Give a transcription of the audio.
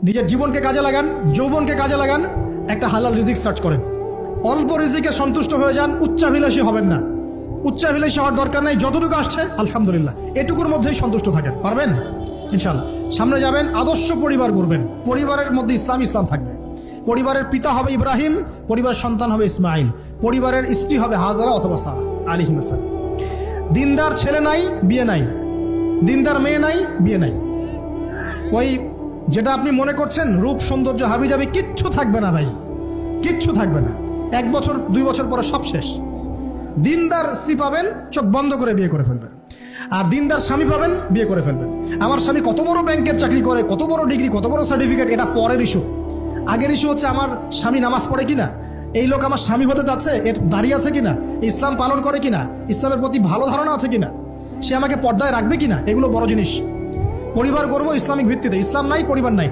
নিজের জীবনকে কাজে লাগান, যৌবনকে কাজে লাগান, একটা হালাল রিজিক সার্চ করেন। অল্প রিজিকে সন্তুষ্ট হয়ে যান, উচ্চাভিলাষী হবেন না। উচ্চাভিলাষী হওয়ার দরকার নাই, যতটুকু আসছে আলহামদুলিল্লাহ, এটুকুর মধ্যেই সন্তুষ্ট থাকেন। পারবেন ইনশাল্লাহ। সামনে যাবেন, আদর্শ পরিবার গড়বেন, পরিবারের মধ্যে ইসলাম থাকবে। পরিবারের পিতা হবে ইব্রাহিম, পরিবার সন্তান হবে ইসমাইল, পরিবারের স্ত্রী হবে হাজারা অথবা সারা আলাইহিস সালাম। দিনদার ছেলে নাই, বিয়ে নাই, দিনদার মেয়ে নাই, বিয়ে নাই। ওই যেটা আপনি মনে করছেন রূপ সৌন্দর্য হাবিজাবি, কিচ্ছু থাকবে না ভাই, কিচ্ছু থাকবে না। 1 বছর 2 বছর পরে সব শেষ। দিনদার স্ত্রী পাবেন, চোখ বন্ধ করে বিয়ে করে ফেলবেন। আর দিনদার স্বামী পাবেন, বিয়ে করে ফেলবেন। আমার স্বামী কত বড় ব্যাংকের চাকরি করে, কত বড় ডিগ্রি, কত বড় সার্টিফিকেট, এটা পরের ইস্যু। আগের ইস্যু হচ্ছে আমার স্বামী নামাজ পড়ে কিনা, এই লোক আমার স্বামী হতে যাচ্ছে, এর দাঁড়িয়ে আছে কিনা, ইসলাম পালন করে কিনা, ইসলামের প্রতি ভালো ধারণা আছে কিনা, সে আমাকে পর্দায় রাখবে কিনা, এগুলো বড় জিনিস। পরিবার গড়ব ইসলামিক ভিত্তিতে। ইসলাম নাই, পরিবার নাই।